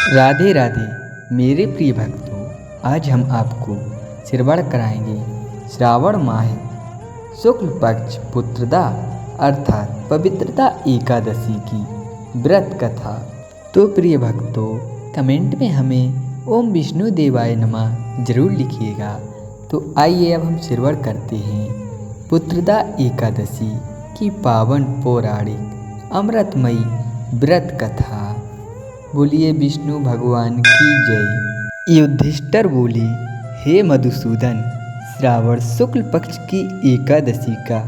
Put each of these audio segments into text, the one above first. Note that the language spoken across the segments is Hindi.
राधे राधे मेरे प्रिय भक्तों, आज हम आपको श्रवण कराएंगे श्रावण माह शुक्ल पक्ष पुत्रदा अर्थात पवित्रता एकादशी की व्रत कथा। तो प्रिय भक्तों, कमेंट में हमें ओम विष्णु देवाय नमः जरूर लिखिएगा। तो आइए अब हम श्रवण करते हैं पुत्रदा एकादशी की पावन पौराणिक अमृतमयी व्रत कथा। बोलिए विष्णु भगवान की जय। युधिष्ठिर बोले, हे मधुसूदन, श्रावण शुक्ल पक्ष की एकादशी का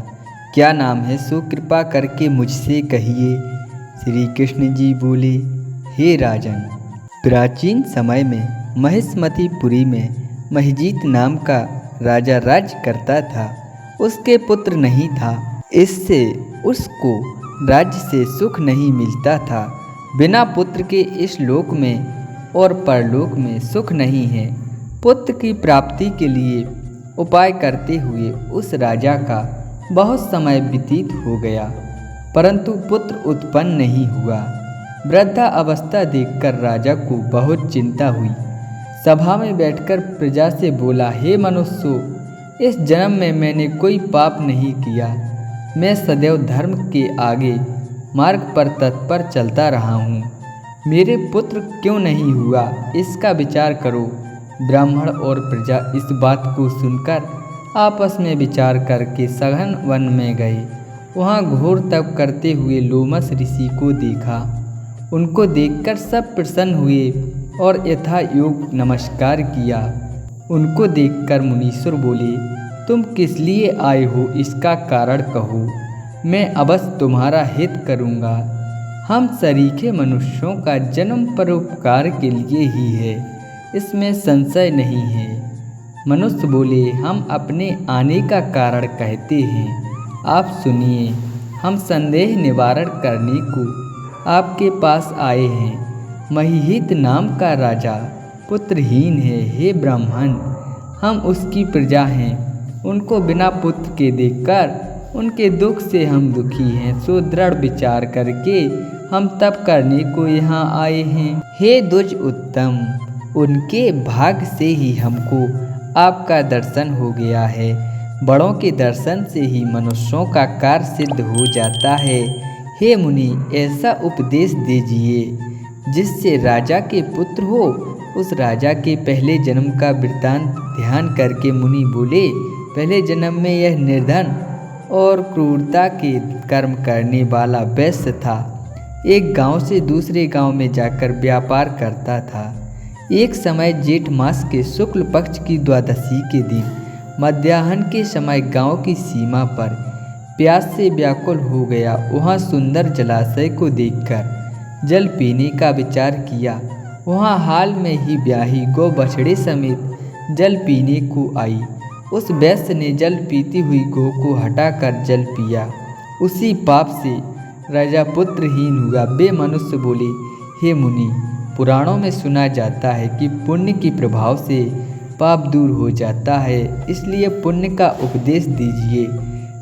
क्या नाम है, सो कृपा करके मुझसे कहिए। श्री कृष्ण जी बोले, हे राजन, प्राचीन समय में महिष्मतीपुरी में महिजीत नाम का राजा राज्य करता था। उसके पुत्र नहीं था, इससे उसको राज्य से सुख नहीं मिलता था। बिना पुत्र के इस लोक में और परलोक में सुख नहीं है। पुत्र की प्राप्ति के लिए उपाय करते हुए उस राजा का बहुत समय व्यतीत हो गया, परंतु पुत्र उत्पन्न नहीं हुआ। वृद्धा अवस्था देखकर राजा को बहुत चिंता हुई। सभा में बैठकर प्रजा से बोला, हे मनुष्यों, इस जन्म में मैंने कोई पाप नहीं किया। मैं सदैव धर्म के आगे मार्ग पर तत्पर चलता रहा हूँ। मेरे पुत्र क्यों नहीं हुआ, इसका विचार करो। ब्राह्मण और प्रजा इस बात को सुनकर आपस में विचार करके सघन वन में गए। वहाँ घोर तप करते हुए लोमस ऋषि को देखा। उनको देखकर सब प्रसन्न हुए और यथा योग नमस्कार किया। उनको देखकर मुनीश्वर बोले, तुम किस लिए आए हो, इसका कारण कहो, मैं अवश्य तुम्हारा हित करूँगा। हम सरीखे मनुष्यों का जन्म परोपकार के लिए ही है, इसमें संशय नहीं है। मनुष्य बोले, हम अपने आने का कारण कहते हैं, आप सुनिए। हम संदेह निवारण करने को आपके पास आए हैं। महिहित नाम का राजा पुत्रहीन है। हे ब्राह्मण, हम उसकी प्रजा हैं। उनको बिना पुत्र के देखकर उनके दुख से हम दुखी हैं। सो दृढ़ विचार करके हम तप करने को यहाँ आए हैं। हे द्विज उत्तम, उनके भाग्य से ही हमको आपका दर्शन हो गया है। बड़ों के दर्शन से ही मनुष्यों का कार्य सिद्ध हो जाता है। हे मुनि, ऐसा उपदेश दीजिए जिससे राजा के पुत्र हो। उस राजा के पहले जन्म का वृत्तांत ध्यान करके मुनि बोले, पहले जन्म में यह निर्धन और क्रूरता के कर्म करने वाला वैश्य था। एक गांव से दूसरे गांव में जाकर व्यापार करता था। एक समय जेठ मास के शुक्ल पक्ष की द्वादशी के दिन मध्याह्न के समय गांव की सीमा पर प्यास से व्याकुल हो गया। वहां सुंदर जलाशय को देखकर जल पीने का विचार किया। वहां हाल में ही ब्याही गौ बछड़े समेत जल पीने को आई। उस वैश्य ने जल पीती हुई गौ को हटाकर जल पिया। उसी पाप से राजा पुत्रहीन हुआ। वे मनुष्य बोले, हे मुनि, पुराणों में सुना जाता है कि पुण्य के प्रभाव से पाप दूर हो जाता है। इसलिए पुण्य का उपदेश दीजिए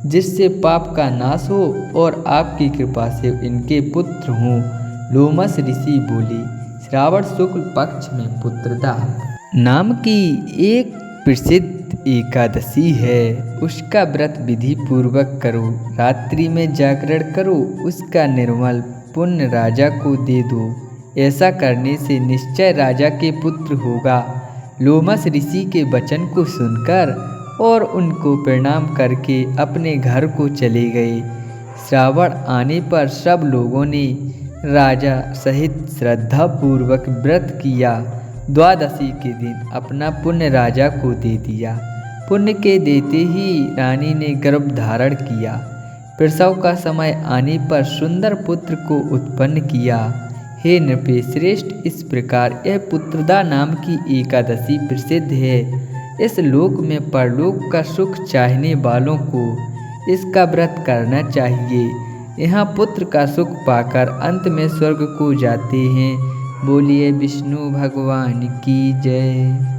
जिससे पाप का नाश हो और आपकी कृपा से इनके पुत्र हों। लोमस ऋषि बोले, श्रावण शुक्ल पक्ष में पुत्रदा नाम की एक प्रसिद्ध एकादशी है। उसका व्रत विधि पूर्वक करो। रात्रि में जागरण करो। उसका निर्मल पुण्य राजा को दे दो। ऐसा करने से निश्चय राजा के पुत्र होगा। लोमस ऋषि के वचन को सुनकर और उनको प्रणाम करके अपने घर को चले गए। श्रावण आने पर सब लोगों ने राजा सहित श्रद्धा पूर्वक व्रत किया। द्वादशी के दिन अपना पुण्य राजा को दे दिया। पुण्य के देते ही रानी ने गर्भ धारण किया। प्रसव का समय आने पर सुंदर पुत्र को उत्पन्न किया। हे नृपे श्रेष्ठ, इस प्रकार यह पुत्रदा नाम की एकादशी प्रसिद्ध है। इस लोक में परलोक का सुख चाहने वालों को इसका व्रत करना चाहिए। यहाँ पुत्र का सुख पाकर अंत में स्वर्ग को जाते हैं। बोलिए विष्णु भगवान की जय।